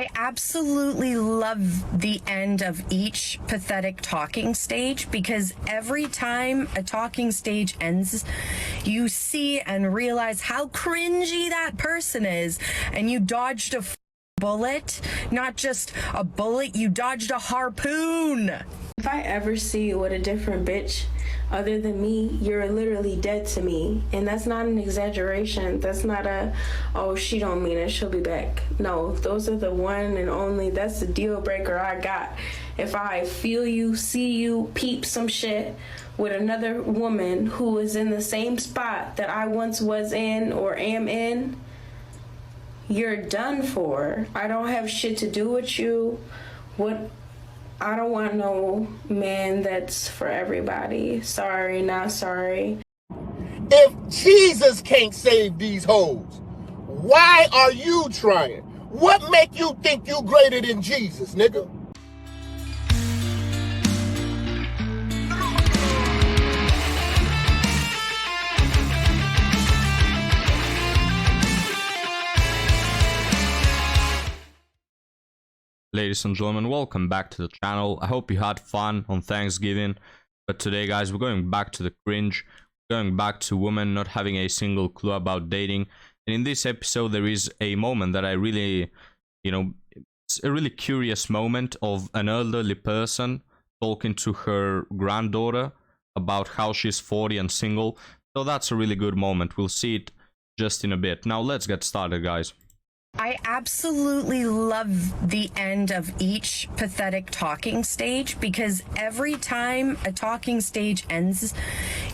I absolutely love the end of each pathetic talking stage because every time a talking stage ends, you see and realize how cringy that person is, and you dodged a bullet, not just a bullet, you dodged a harpoon. If I ever see you with a different bitch other than me, you're literally dead to me. And that's not an exaggeration. That's not oh, she don't mean it, she'll be back. No, those are the one and only, that's the deal breaker I got. If I feel you, see you, peep some shit with another woman who is in the same spot that I once was in or am in, you're done for. I don't have shit to do with you. I don't want no man that's for everybody. Sorry, not sorry. If Jesus can't save these hoes, why are you trying? What make you think you greater than Jesus, nigga? Ladies and gentlemen, welcome back to the channel. I hope you had fun on Thanksgiving, but today, guys, we're going back to the cringe, going back to women not having a single clue about dating. And in this episode, there is a moment that I really, it's a really curious moment of an elderly person talking to her granddaughter about how she's 40 and single. So that's a really good moment. We'll see it just in a bit. Now, let's get started, guys. I absolutely love the end of each pathetic talking stage because every time a talking stage ends,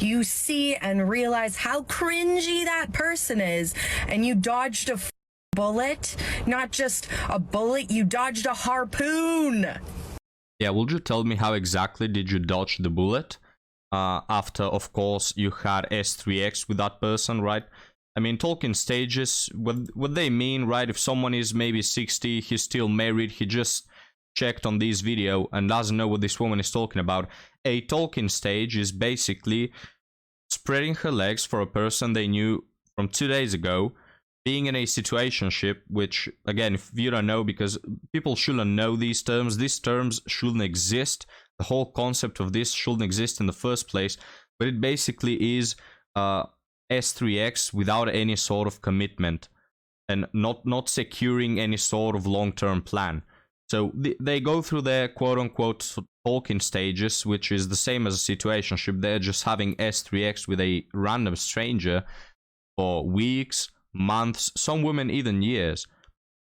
you see and realize how cringy that person is, and you dodged a bullet, not just a bullet, you dodged a harpoon. Yeah, would you tell me how exactly did you dodge the bullet? After, of course, you had S3X with that person, right? I mean, talking stages, what they mean, right? If someone is maybe 60, he's still married, he just checked on this video and doesn't know what this woman is talking about. A talking stage is basically spreading her legs for a person they knew from 2 days ago, being in a situationship, which, again, if you don't know, because people shouldn't know these terms shouldn't exist. The whole concept of this shouldn't exist in the first place, but it basically is S3X without any sort of commitment and not securing any sort of long-term plan. So they go through their quote-unquote talking stages, which is the same as a situationship. They're just having S3X with a random stranger for weeks, months, some women even years.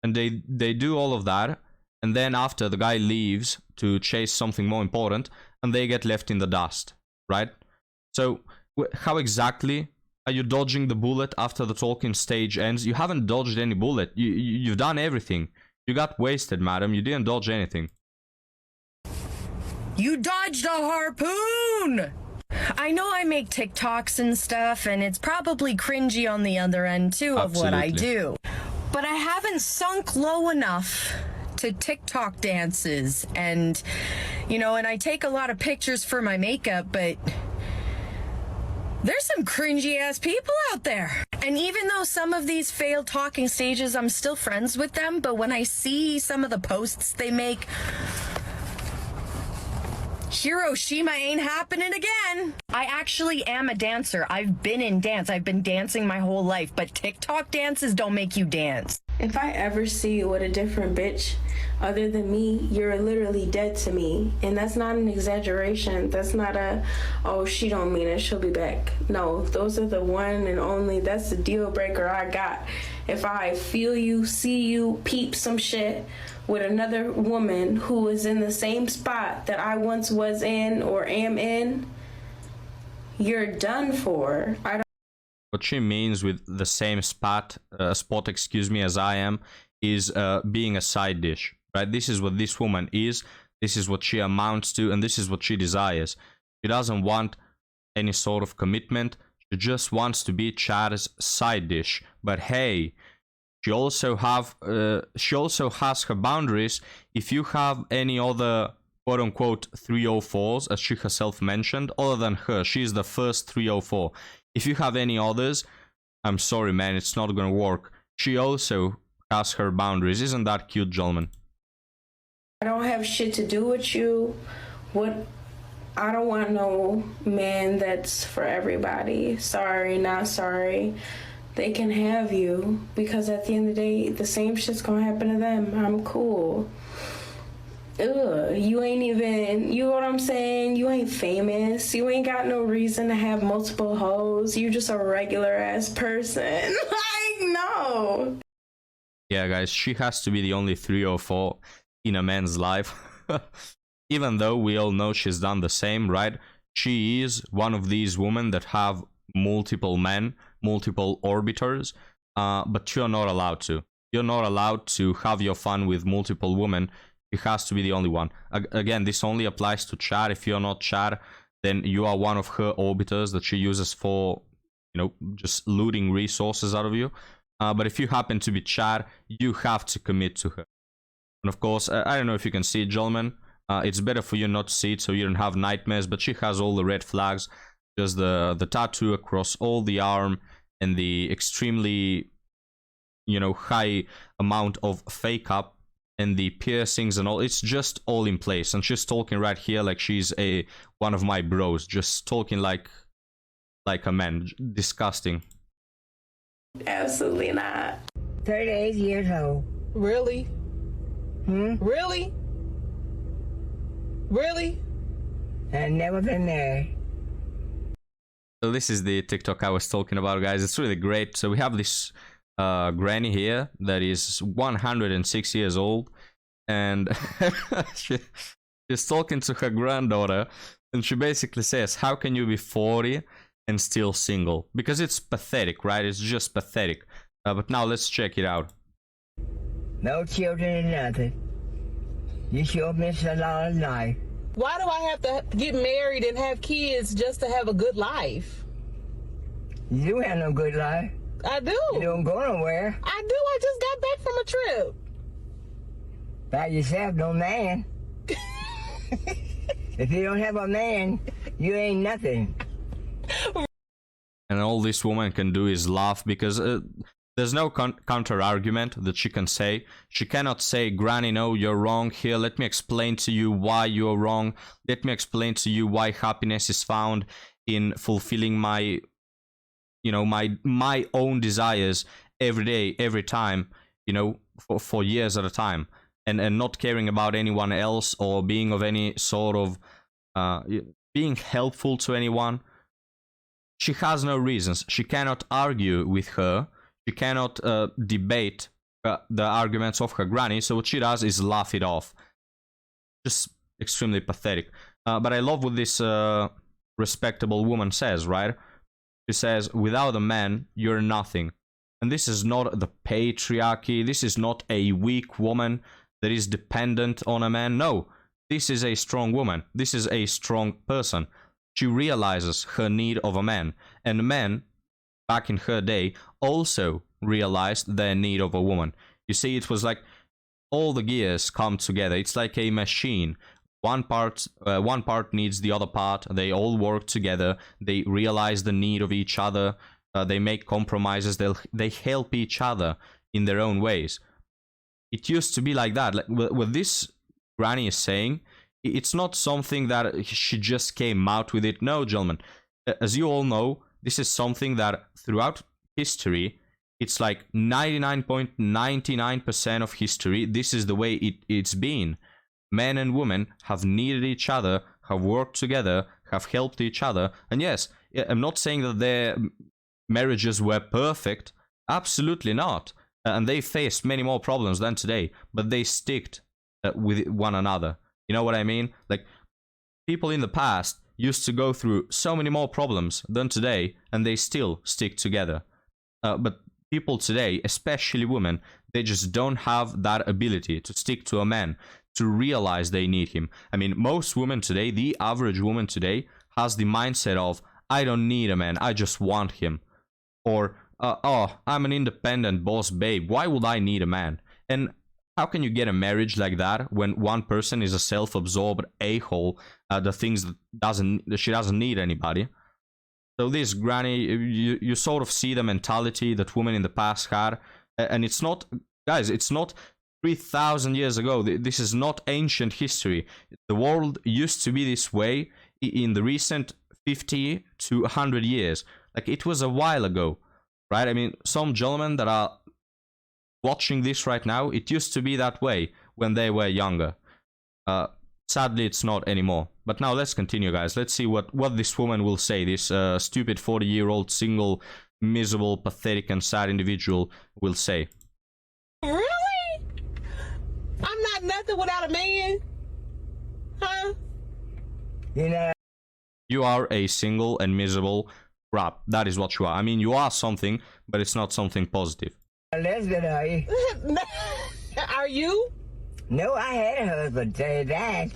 And they do all of that, and then after the guy leaves to chase something more important, and they get left in the dust, right? So how exactly are you dodging the bullet after the talking stage ends? You haven't dodged any bullet. You've done everything. You got wasted, madam. You didn't dodge anything. You dodged a harpoon! I know I make TikToks and stuff, and it's probably cringy on the other end, too, of what I do. But I haven't sunk low enough to TikTok dances. And, and I take a lot of pictures for my makeup, but there's some cringy ass people out there. And even though some of these failed talking stages, I'm still friends with them, but when I see some of the posts they make, Hiroshima ain't happening again. I actually am a dancer. I've been in dance. I've been dancing my whole life, but TikTok dances don't make you dance. If I ever see you with a different bitch other than me, you're literally dead to me. And that's not an exaggeration. That's not oh, she don't mean it, she'll be back. No, those are the one and only, that's the deal breaker I got. If I feel you, see you, peep some shit with another woman who is in the same spot that I once was in or am in, you're done for. What she means with the same spot, as I am, is being a side dish, right? This is what this woman is. This is what she amounts to, and this is what she desires. She doesn't want any sort of commitment. She just wants to be Chad's side dish. But hey, she also has her boundaries. If you have any other quote-unquote 304s, as she herself mentioned, other than her, she's the first 304. If you have any others, I'm sorry, man, it's not gonna work. She also has her boundaries. Isn't that cute, gentlemen? I don't have shit to do with you. What? I don't want no man that's for everybody. Sorry, not sorry. They can have you, because at the end of the day, the same shit's gonna happen to them. I'm cool. Ugh, you ain't even, you know what I'm saying? You ain't famous. You ain't got no reason to have multiple hoes. You just a regular ass person. Like, no. Yeah, guys, she has to be the only 3 or 4 in a man's life. Even though we all know she's done the same, right? She is one of these women that have multiple men, multiple orbiters, but you're not allowed to. You're not allowed to have your fun with multiple women. It has to be the only one. Again, this only applies to Chad. If you're not Chad, then you are one of her orbiters that she uses for, you know, just looting resources out of you. But if you happen to be Chad, you have to commit to her. And of course, I don't know if you can see it, gentlemen. It's better for you not to see it so you don't have nightmares, but she has all the red flags. Just the tattoo across all the arm and the extremely, you know, high amount of fake up and the piercings and all. It's just all in place. And she's talking right here like she's one of my bros, just talking like a man. Disgusting. Absolutely not. 38 years old. Really? Really? Really? I've never been married. So this is the TikTok I was talking about, guys. It's really great. So we have this granny here that is 106 years old, and she's talking to her granddaughter, and she basically says, how can you be 40 and still single? Because it's pathetic, right? It's just pathetic. But now let's check it out. No children or nothing. You sure missed a lot of life. Why do I have to get married and have kids just to have a good life? You do have no good life. I do. You don't go nowhere. I do. I just got back from a trip. By yourself, no man. If you don't have a man, you ain't nothing. And all this woman can do is laugh, because there's no counter argument that she can say. She cannot say, Granny, no, you're wrong. Here, let me explain to you why you're wrong. Let me explain to you why happiness is found in fulfilling my, you know, my own desires every day, every time, you know, for years at a time, and not caring about anyone else or being of any sort of being helpful to anyone. She has no reasons. She cannot argue with her. She cannot debate the arguments of her granny. So what she does is laugh it off. Just extremely pathetic. But I love what this respectable woman says, right? She says, without a man, you're nothing. And this is not the patriarchy. This is not a weak woman that is dependent on a man. No, this is a strong woman. This is a strong person. She realizes her need of a man. And men, back in her day, also realized their need of a woman. You see, it was like all the gears come together. It's like a machine. One part needs the other part. They all work together. They realize the need of each other. They make compromises. They help each other in their own ways. It used to be like that. Like what this granny is saying, it's not something that she just came out with it. No, gentlemen. As you all know, this is something that throughout history, it's like 99.99% of history, this is the way it's been. Men and women have needed each other, have worked together, have helped each other. And yes, I'm not saying that their marriages were perfect. Absolutely not. And they faced many more problems than today, but they sticked with one another. You know what I mean? Like, people in the past used to go through so many more problems than today, and they still stick together. But people today, especially women, they just don't have that ability to stick to a man, to realize they need him. I mean, most women today, the average woman today, has the mindset of, I don't need a man, I just want him. Or, oh, I'm an independent boss babe, why would I need a man? And how can you get a marriage like that when one person is a self-absorbed a-hole that thinks that she doesn't need anybody? So this granny, you sort of see the mentality that women in the past had, and it's not Guys, it's not 3,000 years ago. This is not ancient history. The world used to be this way in the recent 50 to 100 years. Like, it was a while ago, right? I mean, some gentlemen that are watching this right now, it used to be that way when they were younger. Sadly, it's not anymore. But now let's continue, guys. Let's see what this woman will say. This stupid 40-year-old single, miserable, pathetic, and sad individual will say. Really? I'm not nothing without a man? Huh? You know, You are a single and miserable crap. That is what you are. I mean, you are something, but it's not something positive. a lesbian, are you? Are you? No, I had a husband, tell you that.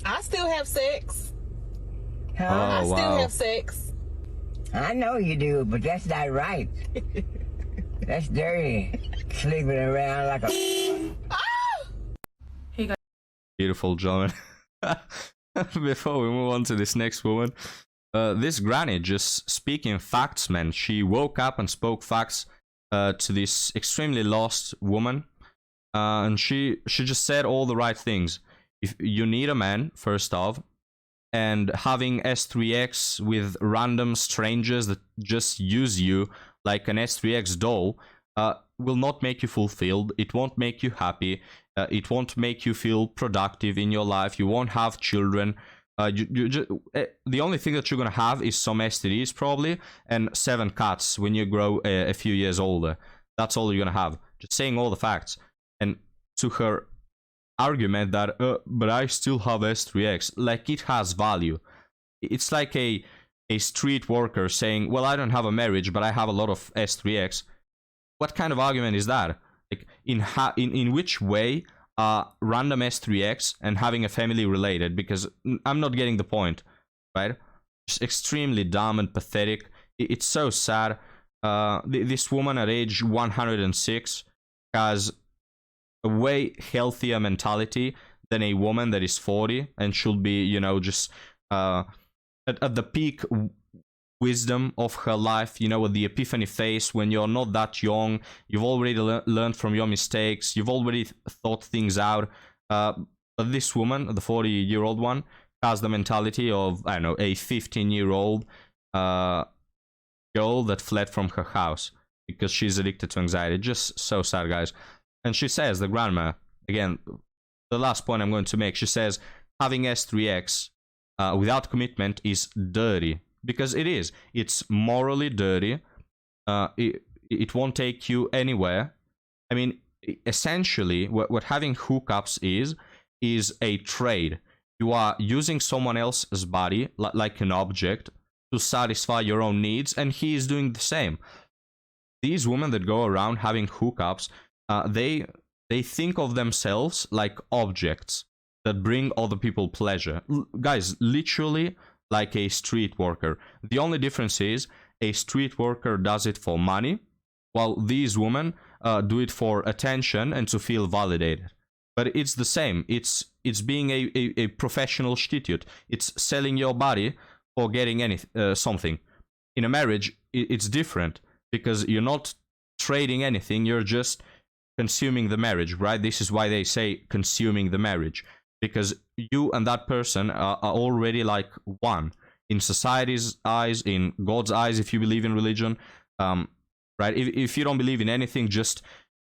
I still have sex. Huh? I Oh, still wow. have sex. I know you do, but that's not right. That's dirty. Sleeping around like a... Beautiful, gentlemen. Before we move on to this next woman, this granny just speaking facts, man. She woke up and spoke facts to this extremely lost woman, and she just said all the right things. If you need a man, first off, and having S3X with random strangers that just use you like an S3X doll will not make you fulfilled. It won't make you happy. It won't make you feel productive in your life. You won't have children. The only thing that you're gonna have is some STDs probably and 7 cats when you grow a few years older. That's all you're gonna have. Just saying all the facts. And to her argument that but I still have S3X, like, it has value. It's like a street worker saying, well, I don't have a marriage, but I have a lot of S3X. What kind of argument is that? Like, in which way are random S3X and having a family related? Because I'm not getting the point, right? Just extremely dumb and pathetic. It's so sad. This woman at age 106 has a way healthier mentality than a woman that is 40 and should be, you know, just at the peak wisdom of her life, you know, at the epiphany phase when you're not that young. You've already learned from your mistakes. You've already thought things out. But this woman, the 40-year-old one, has the mentality of, I don't know, a 15-year-old girl that fled from her house because she's addicted to anxiety. Just so sad, guys. And she says, the grandma, again, the last point I'm going to make, she says, having S3X without commitment is dirty. Because it is. It's morally dirty. It won't take you anywhere. I mean, essentially, what having hookups is a trade. You are using someone else's body like an object to satisfy your own needs, and he is doing the same. These women that go around having hookups, they think of themselves like objects that bring other people pleasure. Guys, literally like a street worker. The only difference is a street worker does it for money, while these women do it for attention and to feel validated. But it's the same. It's being a professional prostitute. It's selling your body for getting something. In a marriage, it's different because you're not trading anything. You're just consuming the marriage, right? This is why they say consuming the marriage. Because you and that person are already like one in society's eyes, in God's eyes, if you believe in religion, right? If you don't believe in anything, just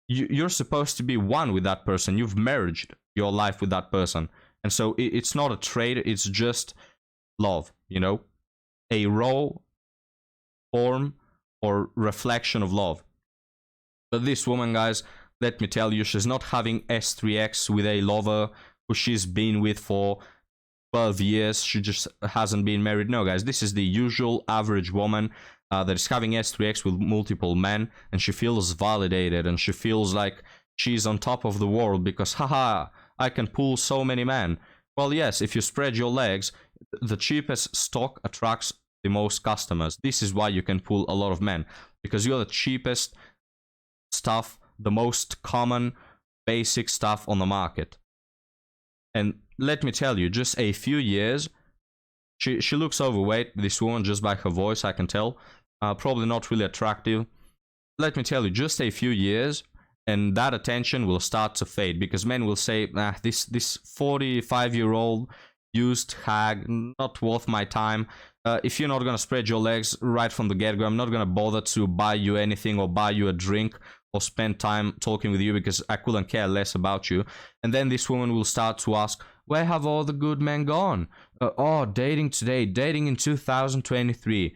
you're supposed to be one with that person. You've merged your life with that person, and so it's not a trade. It's just love, you know, a raw form or reflection of love. But this woman, guys, let me tell you, she's not having S3X with a lover who she's been with for 12 years. She just hasn't been married. No, guys, this is the usual average woman that is having S3X with multiple men, and she feels validated, and she feels like she's on top of the world because, haha, I can pull so many men. Well, yes, if you spread your legs, the cheapest stock attracts the most customers. This is why you can pull a lot of men, because you're the cheapest stuff, the most common, basic stuff on the market. And let me tell you, just a few years, she looks overweight, this woman, just by her voice, I can tell. Probably not really attractive. Let me tell you, just a few years, and that attention will start to fade, because men will say, this 45-year-old used hag, not worth my time. If you're not gonna spread your legs right from the get-go, I'm not gonna bother to buy you anything or buy you a drink or spend time talking with you, because I couldn't care less about you. And then this woman will start to ask, where have all the good men gone? Oh, dating today, dating in 2023.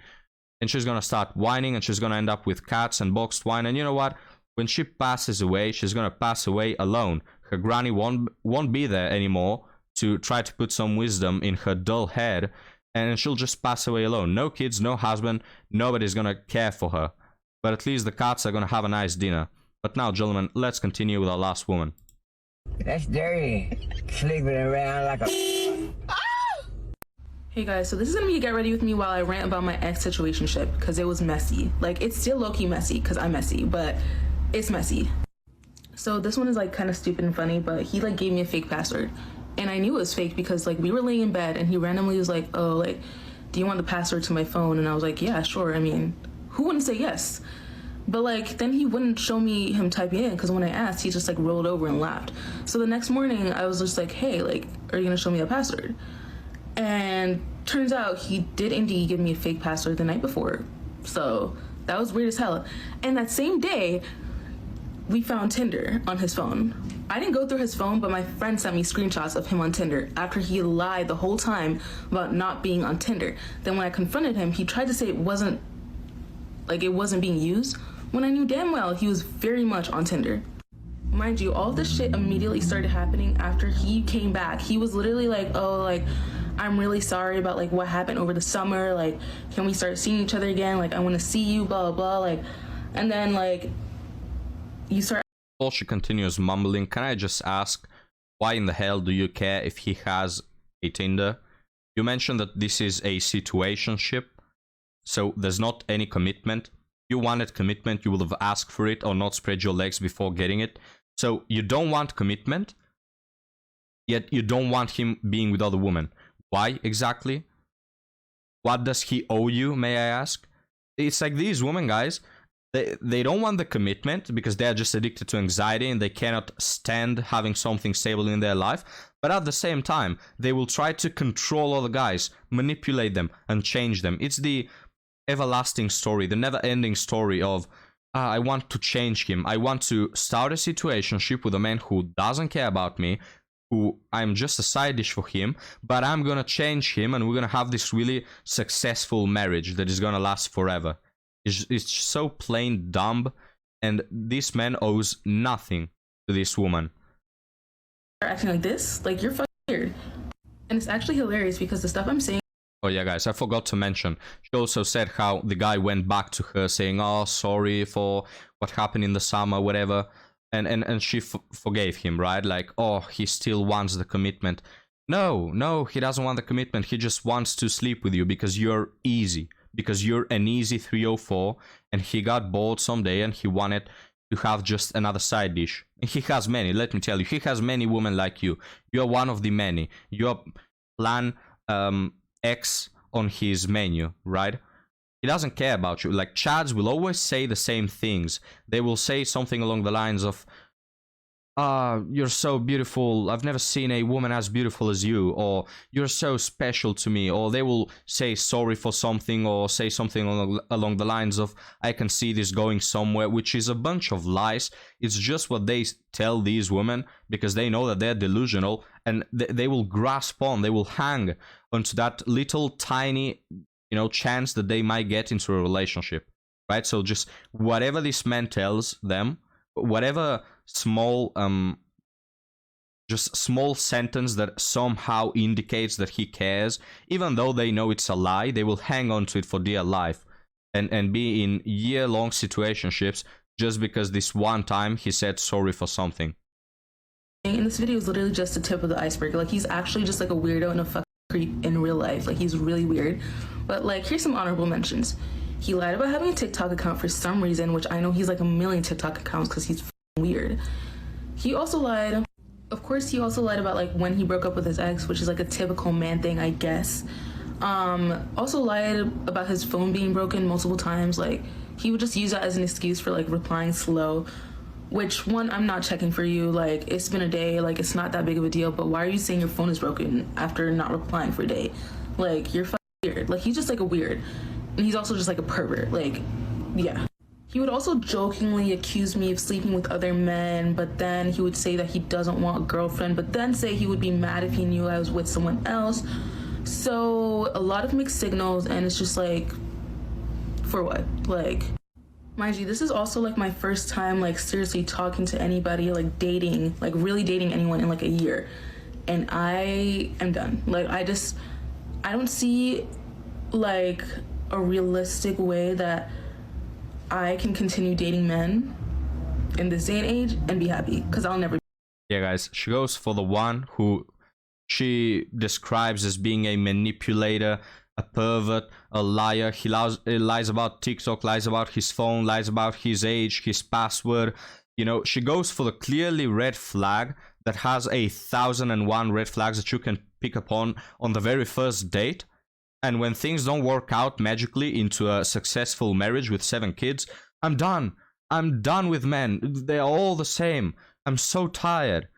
And she's gonna start whining, and she's gonna end up with cats and boxed wine. And you know what? When she passes away, she's gonna pass away alone. Her granny won't be there anymore to try to put some wisdom in her dull head, and she'll just pass away alone. No kids, no husband, nobody's gonna care for her. But at least the cats are gonna have a nice dinner. But now, gentlemen, let's continue with our last woman. That's dirty. Sleeping around like a... Hey guys, so this is gonna be a get ready with me while I rant about my ex situationship, because it was messy. Like, it's still low-key messy because I'm messy, but it's messy. So this one is like kind of stupid and funny, but he like gave me a fake password, and I knew it was fake because like we were laying in bed and he randomly was like, oh, like, do you want the password to my phone? And I was like, yeah, sure. I mean, who wouldn't say yes? But like, then he wouldn't show me him typing in, because when I asked, he just like rolled over and laughed. So the next morning I was just like, hey, like, are you gonna show me a password? And turns out he did indeed give me a fake password the night before. So that was weird as hell. And that same day, we found Tinder on his phone. I didn't go through his phone, but my friend sent me screenshots of him on Tinder after he lied the whole time about not being on Tinder. Then when I confronted him, he tried to say it wasn't being used, when I knew damn well he was very much on Tinder. Mind you, all this shit immediately started happening after he came back. He was literally like, oh, like, I'm really sorry about like what happened over the summer. Like, can we start seeing each other again? Like, I want to see you, blah, blah, blah. Like, and then like, you start... While she continues mumbling, can I just ask, why in the hell do you care if he has a Tinder? You mentioned that this is a situationship, so there's not any commitment. If you wanted commitment, you would have asked for it or not spread your legs before getting it. So you don't want commitment, yet you don't want him being with other women. Why exactly? What does he owe you, may I ask? It's like these women, guys, they don't want the commitment because they're just addicted to anxiety and they cannot stand having something stable in their life. But at the same time, they will try to control other guys, manipulate them, and change them. It's the everlasting story, the never-ending story of, I want to change him. I want to start a situationship with a man who doesn't care about me, who I'm just a side dish for him, but I'm gonna change him and we're gonna have this really successful marriage that is gonna last forever. It's so plain dumb, and this man owes nothing to this woman. acting like this, like, you're fucking weird. And it's actually hilarious because the stuff I'm saying... Oh yeah, guys, I forgot to mention, she also said how the guy went back to her saying, oh, sorry for what happened in the summer, whatever, and she forgave him, right? Like, oh, he still wants the commitment. No, he doesn't want the commitment. He just wants to sleep with you because you're easy, because you're an easy 304, and he got bored someday and he wanted to have just another side dish. And he has many, let me tell you, he has many women like you. You're one of the many. You're plan X on his menu, right? He doesn't care about you. Like, Chads will always say the same things. They will say something along the lines of, you're so beautiful, I've never seen a woman as beautiful as you, or you're so special to me, or they will say sorry for something, or say something along the lines of, I can see this going somewhere, which is a bunch of lies. It's just what they tell these women because they know that they're delusional, and they will grasp on, they will hang onto that little tiny, chance that they might get into a relationship, right? So just whatever this man tells them, whatever small small sentence that somehow indicates that he cares, even though they know it's a lie, they will hang on to it for dear life and be in year-long situationships just because this one time he said sorry for something. And this video is literally just the tip of the iceberg. Like, he's actually just like a weirdo and a fucking creep in real life. Like, he's really weird. But like, here's some honorable mentions. He lied about having a TikTok account for some reason, which I know he's like a million TikTok accounts because he's weird. He also lied, of course, he also lied about like when he broke up with his ex, which is like a typical man thing, I guess. Also lied about his phone being broken multiple times. Like, he would just use that as an excuse for like replying slow. Which one, I'm not checking for you. Like, it's been a day. Like, it's not that big of a deal. But why are you saying your phone is broken after not replying for a day? Like, you're weird. Like, he's just like a weird. And he's also just like a pervert. Like, yeah. He would also jokingly accuse me of sleeping with other men, but then he would say that he doesn't want a girlfriend, but then say he would be mad if he knew I was with someone else. So a lot of mixed signals, and it's just like, for what? Like, mind you, this is also like my first time like seriously talking to anybody, like dating, like really dating anyone in like a year. And I am done. Like, I don't see like a realistic way that I can continue dating men in this day and age and be happy, because I'll never. Yeah, guys, she goes for the one who she describes as being a manipulator, a pervert, a liar. He lies about TikTok, lies about his phone, lies about his age, his password. You know, she goes for the clearly red flag that has 1,001 red flags that you can pick up on the very first date. And when things don't work out magically into a successful marriage with 7 kids, I'm done. I'm done with men. They're all the same. I'm so tired.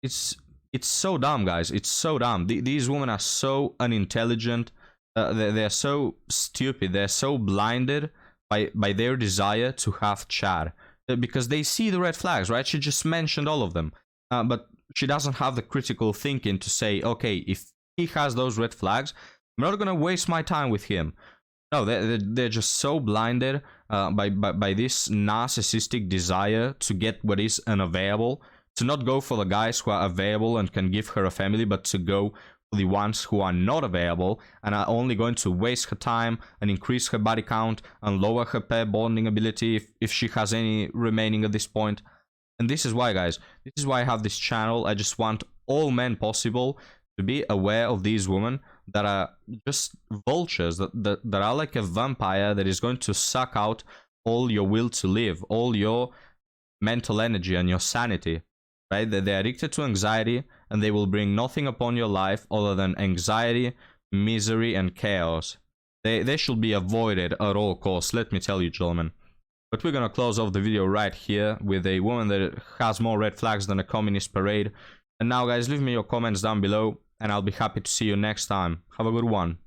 It's so dumb, guys. It's so dumb. These women are so unintelligent. They're so stupid. They're so blinded by their desire to have Chad. Because they see the red flags, right? She just mentioned all of them. But she doesn't have the critical thinking to say, okay, if he has those red flags, I'm not gonna waste my time with him. No, they're just so blinded by this narcissistic desire to get what is unavailable, to not go for the guys who are available and can give her a family, but to go for the ones who are not available and are only going to waste her time and increase her body count and lower her pair bonding ability if she has any remaining at this point. And this is why, guys, this is why I have this channel. I just want all men possible to be aware of these women that are just vultures, that are like a vampire that is going to suck out all your will to live, all your mental energy and your sanity, right? That they're addicted to anxiety, and they will bring nothing upon your life other than anxiety, misery, and chaos. They should be avoided at all costs, let me tell you, gentlemen. But we're gonna close off the video right here with a woman that has more red flags than a communist parade. And now, guys, leave me your comments down below, and I'll be happy to see you next time. Have a good one.